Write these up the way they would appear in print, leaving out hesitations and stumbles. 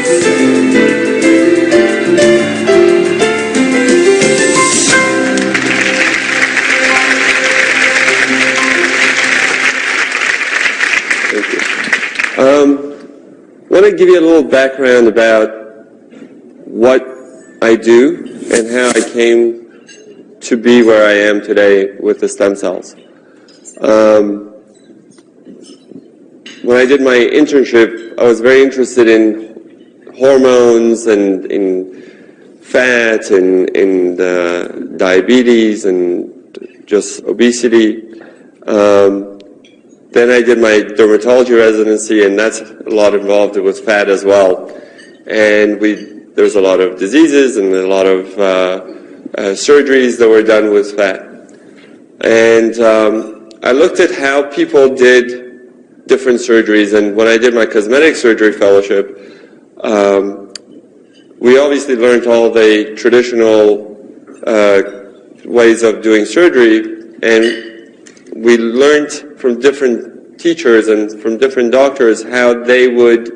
I want to give you a little background about what I do and how I came to be where I am today with the stem cells. When I did my internship, I was very interested in hormones and in fat and in diabetes and just obesity. Then I did my dermatology residency, and that's a lot involved with fat as well. And there's a lot of diseases and a lot of surgeries that were done with fat. And I looked at how people did different surgeries, and when I did my cosmetic surgery fellowship, we obviously learned all the traditional ways of doing surgery, and we learned from different teachers and from different doctors how they would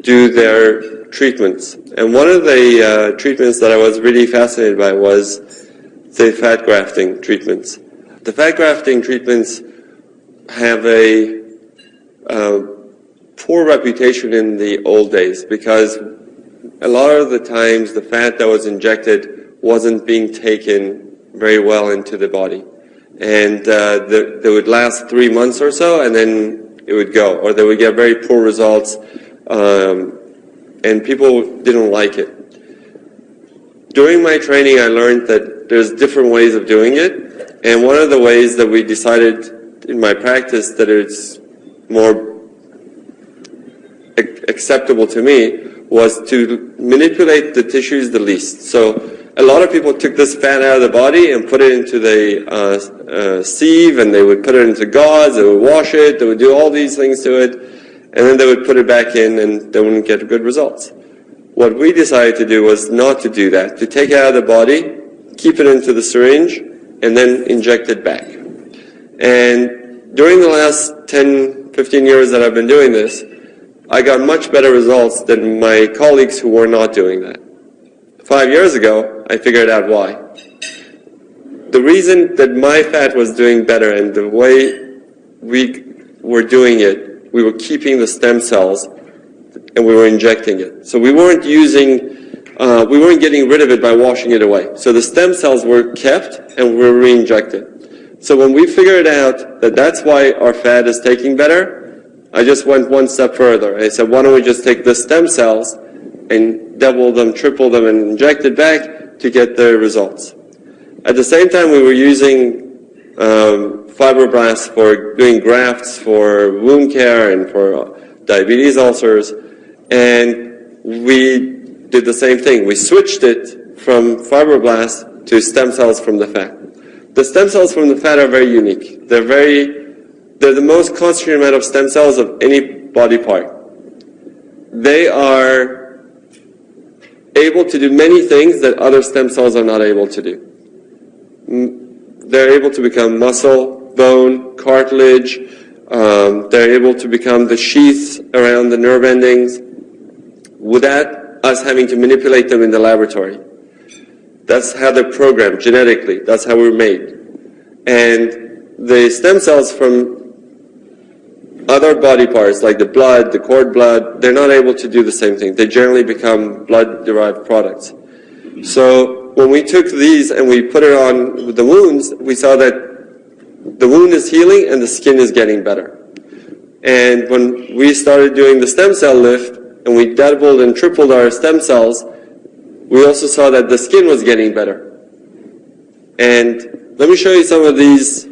do their treatments. And one of the treatments that I was really fascinated by was the fat grafting treatments. The fat grafting treatments have a poor reputation in the old days because a lot of the times the fat that was injected wasn't being taken very well into the body. And they would last 3 months or so, and then it would go, or they would get very poor results, and people didn't like it. During my training, I learned that there's different ways of doing it, and one of the ways that we decided in my practice that it's more acceptable to me was to manipulate the tissues the least. So a lot of people took this fat out of the body and put it into the sieve, and they would put it into gauze, they would wash it, they would do all these things to it, and then they would put it back in and they wouldn't get good results. What we decided to do was not to do that, to take it out of the body, keep it into the syringe, and then inject it back. And during the last 10, 15 years that I've been doing this, I got much better results than my colleagues who were not doing that. 5 years ago, I figured out why. The reason that my fat was doing better and the way we were doing it, we were keeping the stem cells and we were injecting it. So we weren't getting rid of it by washing it away. So the stem cells were kept and were re-injected. So when we figured out that that's why our fat is taking better, I just went one step further. I said, why don't we just take the stem cells and double them, triple them, and inject it back to get the results. At the same time, we were using fibroblasts for doing grafts for wound care and for diabetes ulcers, and we did the same thing. We switched it from fibroblasts to stem cells from the fat. The stem cells from the fat are very unique. They're the most concentrated amount of stem cells of any body part. They are able to do many things that other stem cells are not able to do. They're able to become muscle, bone, cartilage. They're able to become the sheaths around the nerve endings without us having to manipulate them in the laboratory. That's how they're programmed genetically. That's how we're made. And the stem cells from other body parts, like the blood, the cord blood, they're not able to do the same thing. They generally become blood-derived products. So when we took these and we put it on the wounds, we saw that the wound is healing and the skin is getting better. And when we started doing the stem cell lift and we doubled and tripled our stem cells, we also saw that the skin was getting better. And let me show you some of these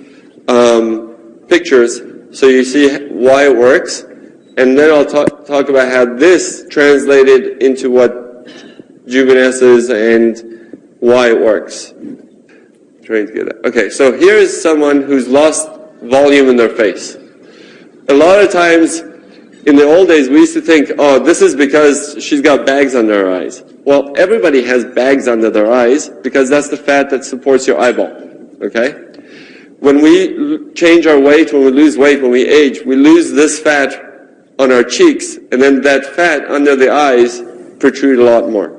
pictures so you see why it works, and then I'll talk about how this translated into what Luminesce is and why it works. Trying to get that. Okay, so here is someone who's lost volume in their face. A lot of times, in the old days, we used to think, oh, this is because she's got bags under her eyes. Well, everybody has bags under their eyes because that's the fat that supports your eyeball, okay? When we change our weight, when we lose weight, when we age, we lose this fat on our cheeks, and then that fat under the eyes protrude a lot more.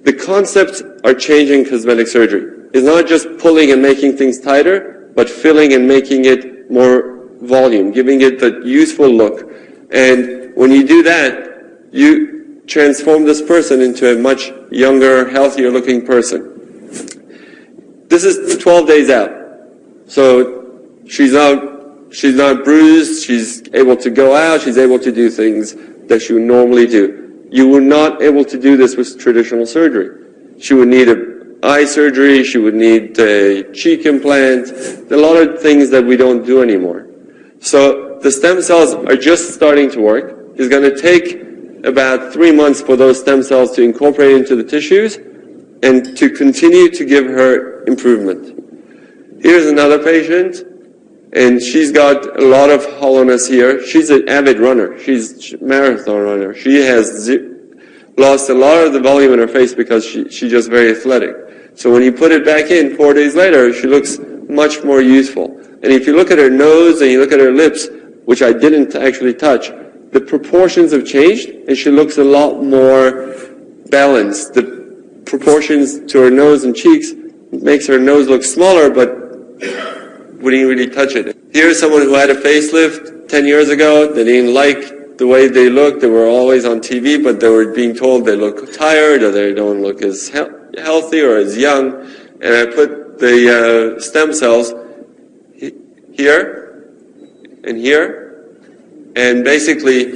The concepts are changing in cosmetic surgery. It's not just pulling and making things tighter, but filling and making it more volume, giving it the useful look. And when you do that, you transform this person into a much younger, healthier looking person. This is 12 days out. So she's not bruised, she's able to go out, she's able to do things that she would normally do. You were not able to do this with traditional surgery. She would need an eye surgery, she would need a cheek implant, a lot of things that we don't do anymore. So the stem cells are just starting to work. It's going to take about 3 months for those stem cells to incorporate into the tissues and to continue to give her improvement. Here's another patient, and she's got a lot of hollowness here. She's an avid runner. She's a marathon runner. She has lost a lot of the volume in her face because she's just very athletic. So when you put it back in 4 days later, she looks much more useful. And if you look at her nose and you look at her lips, which I didn't actually touch, the proportions have changed, and she looks a lot more balanced. The proportions to her nose and cheeks makes her nose look smaller, but wouldn't you really touch it. Here's someone who had a facelift 10 years ago. They didn't like the way they looked. They were always on TV, but they were being told they look tired or they don't look as healthy or as young. And I put the stem cells here and here. And basically,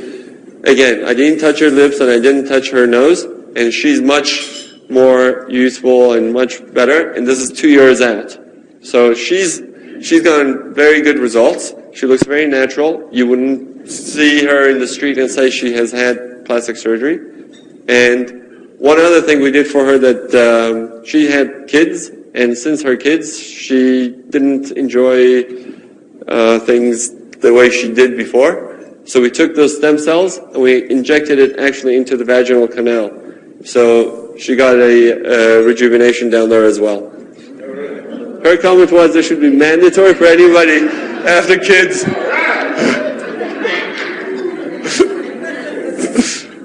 again, I didn't touch her lips and I didn't touch her nose. And she's much more useful and much better. And this is 2 years out. So she's gotten very good results. She looks very natural. You wouldn't see her in the street and say she has had plastic surgery. And one other thing we did for her that she had kids, and since her kids, she didn't enjoy things the way she did before. So we took those stem cells and we injected it actually into the vaginal canal. So she got a rejuvenation down there as well. Her comment was it should be mandatory for anybody after kids.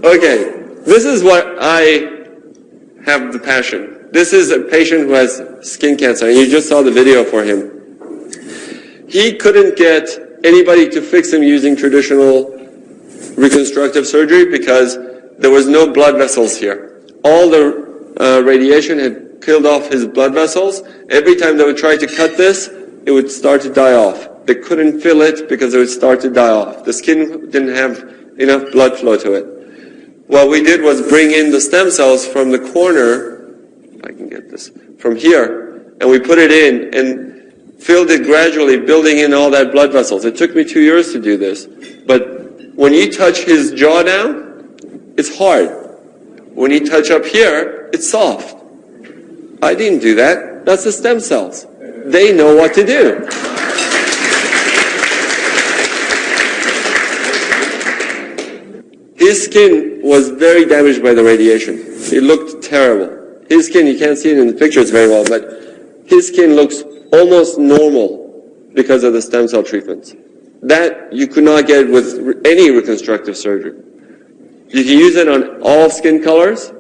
Okay, this is what I have the passion. This is a patient who has skin cancer, and you just saw the video for him. He couldn't get anybody to fix him using traditional reconstructive surgery because there was no blood vessels here. All the radiation had killed off his blood vessels. Every time they would try to cut this, it would start to die off. They couldn't fill it because it would start to die off. The skin didn't have enough blood flow to it. What we did was bring in the stem cells from the corner, if I can get this, from here, and we put it in and filled it gradually, building in all that blood vessels. It took me 2 years to do this. But when you touch his jaw down, it's hard. When you touch up here, it's soft. I didn't do that. That's the stem cells. They know what to do. His skin was very damaged by the radiation. It looked terrible. His skin, you can't see it in the pictures very well, but his skin looks almost normal because of the stem cell treatments. That you could not get with any reconstructive surgery. You can use it on all skin colors.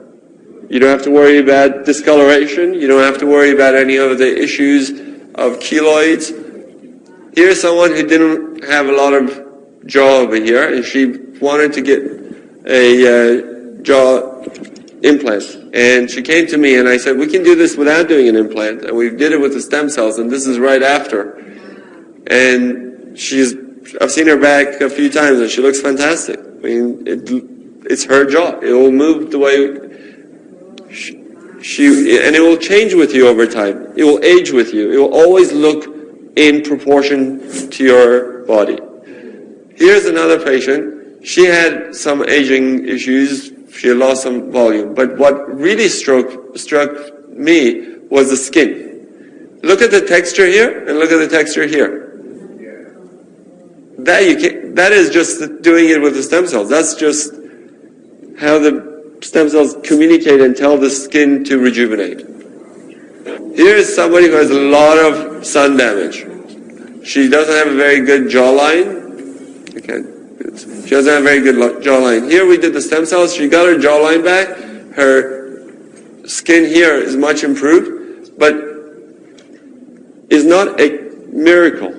You don't have to worry about discoloration. You don't have to worry about any of the issues of keloids. Here's someone who didn't have a lot of jaw over here, and she wanted to get a jaw implant. And she came to me and I said, we can do this without doing an implant. And we did it with the stem cells, and this is right after. And I've seen her back a few times and she looks fantastic. I mean, it's her jaw. It will move the way and it will change with you over time. It will age with you. It will always look in proportion to your body. Here's another patient. She had some aging issues. She had lost some volume. But what really struck me was the skin. Look at the texture here and look at the texture here. That is just doing it with the stem cells. That's just how the stem cells communicate and tell the skin to rejuvenate. Here is somebody who has a lot of sun damage. She doesn't have a very good jawline. Okay. She doesn't have a very good jawline. Here we did the stem cells. She got her jawline back. Her skin here is much improved, but is not a miracle.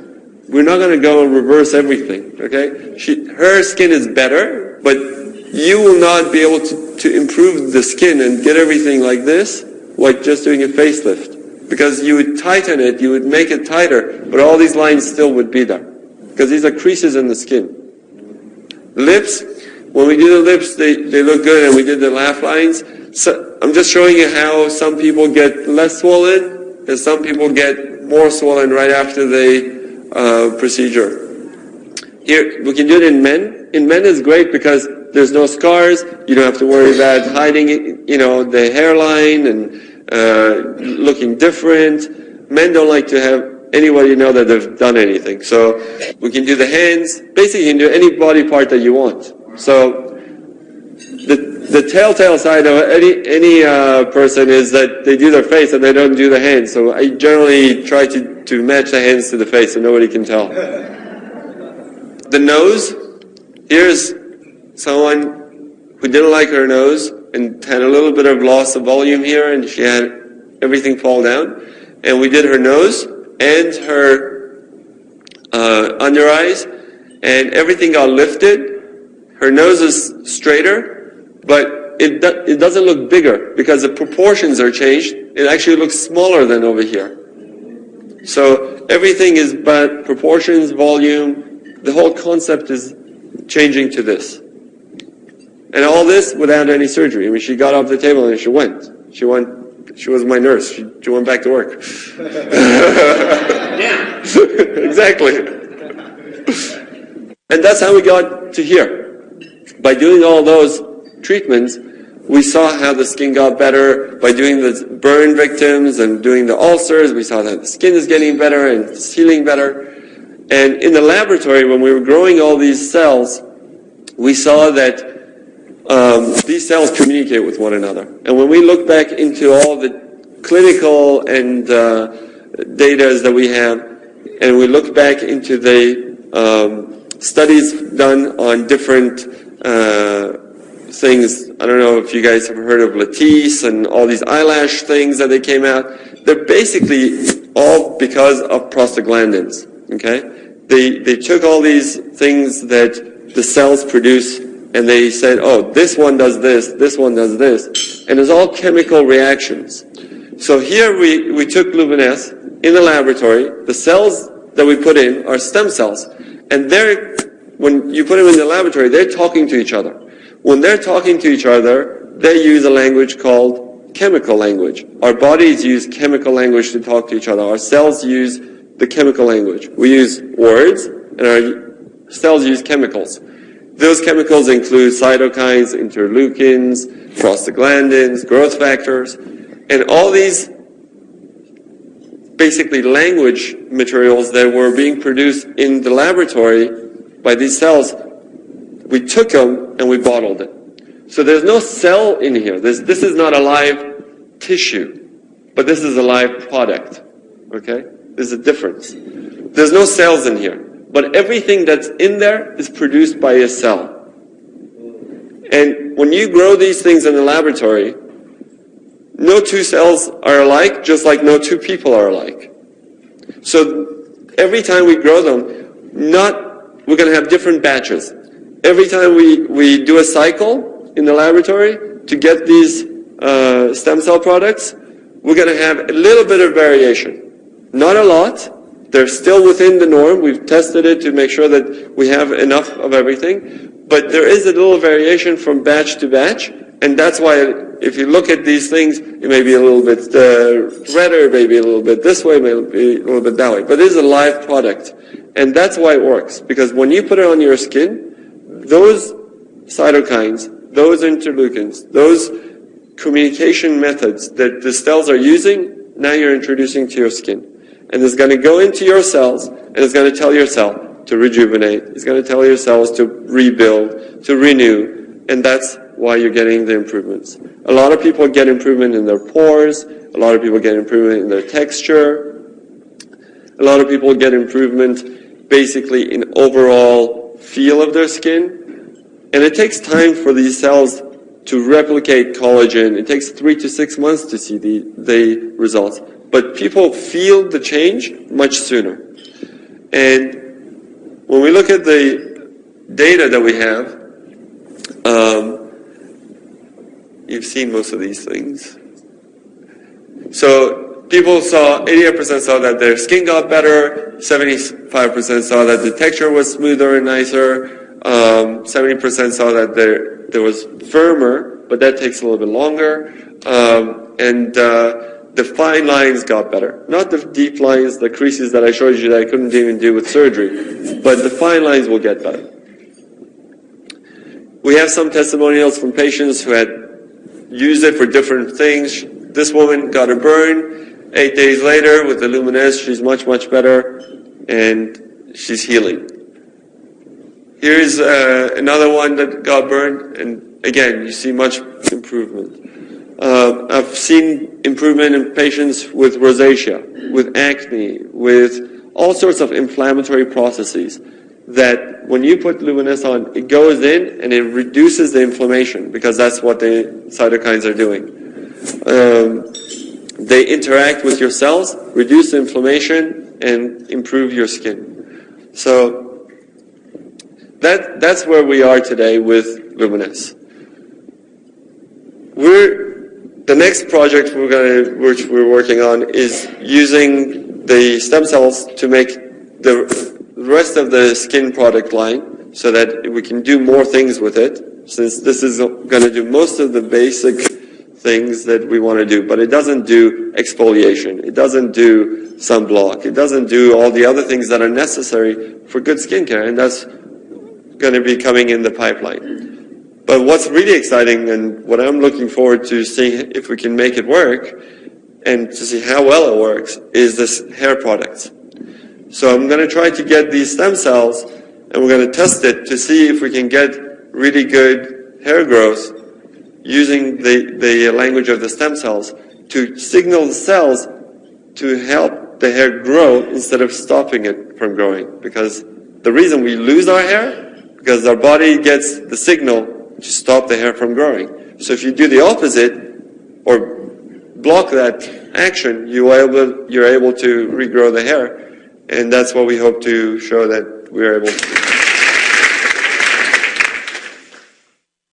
We're not going to go and reverse everything, okay? Her skin is better, but you will not be able to improve the skin and get everything like this, like just doing a facelift. Because you would tighten it, you would make it tighter, but all these lines still would be there. Because these are creases in the skin. Lips, when we do the lips, they look good, and we did the laugh lines. So I'm just showing you how some people get less swollen, and some people get more swollen right after the procedure. Here, we can do it in men. In men is great because there's no scars. You don't have to worry about hiding, the hairline and looking different. Men don't like to have anybody know that they've done anything. So we can do the hands. Basically, you can do any body part that you want. So the telltale side of any person is that they do their face and they don't do the hands. So I generally try to match the hands to the face so nobody can tell. The nose, here's someone who didn't like her nose and had a little bit of loss of volume here, and she had everything fall down. And we did her nose and her under eyes, and everything got lifted. Her nose is straighter, but it doesn't look bigger because the proportions are changed. It actually looks smaller than over here. So everything is about proportions, volume. The whole concept is changing to this. And all this without any surgery. I mean, she got off the table and she went. She was my nurse. She went back to work. Yeah. Exactly. And that's how we got to here. By doing all those treatments, we saw how the skin got better. By doing the burn victims and doing the ulcers, we saw that the skin is getting better and it's healing better. And in the laboratory, when we were growing all these cells, we saw that these cells communicate with one another. And when we look back into all the clinical and data that we have, and we look back into the studies done on different things, I don't know if you guys have heard of Lattice and all these eyelash things that they came out, they're basically all because of prostaglandins, okay? They took all these things that the cells produce and they said, oh, this one does this one does this. And it's all chemical reactions. So here we took Luminesce in the laboratory. The cells that we put in are stem cells. And when you put them in the laboratory, they're talking to each other. When they're talking to each other, they use a language called chemical language. Our bodies use chemical language to talk to each other. Our cells use the chemical language. We use words, and our cells use chemicals. Those chemicals include cytokines, interleukins, prostaglandins, growth factors, and all these basically language materials that were being produced in the laboratory by these cells, we took them and we bottled it. So there's no cell in here. This is not a live tissue, but this is a live product. Okay? There's a difference. There's no cells in here. But everything that's in there is produced by a cell. And when you grow these things in the laboratory, no two cells are alike, just like no two people are alike. So every time we grow them, we're going to have different batches. Every time we do a cycle in the laboratory to get these stem cell products, we're going to have a little bit of variation. Not a lot. They're still within the norm. We've tested it to make sure that we have enough of everything. But there is a little variation from batch to batch. And that's why if you look at these things, it may be a little bit redder, maybe a little bit this way, maybe a little bit that way. But it is a live product. And that's why it works. Because when you put it on your skin, those cytokines, those interleukins, those communication methods that the cells are using, now you're introducing to your skin. And it's going to go into your cells, and it's going to tell your cell to rejuvenate. It's going to tell your cells to rebuild, to renew, and that's why you're getting the improvements. A lot of people get improvement in their pores. A lot of people get improvement in their texture. A lot of people get improvement basically in overall feel of their skin. And it takes time for these cells to replicate collagen. It takes 3 to 6 months to see the results. But people feel the change much sooner. And when we look at the data that we have, you've seen most of these things. So people saw, 88% saw that their skin got better, 75% saw that the texture was smoother and nicer, 70% saw that there was firmer, but that takes a little bit longer, and the fine lines got better. Not the deep lines, the creases that I showed you that I couldn't even do with surgery, but the fine lines will get better. We have some testimonials from patients who had used it for different things. This woman got a burn. 8 days later with the Luminesce, she's much, much better, and she's healing. Here's another one that got burned, and again, you see much improvement. I've seen improvement in patients with rosacea, with acne, with all sorts of inflammatory processes, that when you put Luminesce on, it goes in and it reduces the inflammation, because that's what the cytokines are doing. They interact with your cells, reduce the inflammation, and improve your skin. So that's where we are today with Luminesce. The next project which we're working on is using the stem cells to make the rest of the skin product line, so that we can do more things with it, since this is going to do most of the basic things that we want to do, but it doesn't do exfoliation, it doesn't do sunblock, it doesn't do all the other things that are necessary for good skincare, and that's going to be coming in the pipeline. But what's really exciting, and what I'm looking forward to seeing if we can make it work, and to see how well it works, is this hair product. So I'm going to try to get these stem cells, and we're going to test it to see if we can get really good hair growth using the language of the stem cells to signal the cells to help the hair grow instead of stopping it from growing. Because the reason we lose our hair, because our body gets the signal to stop the hair from growing. So if you do the opposite, or block that action, you're able to regrow the hair. And that's what we hope to show that we're able to do.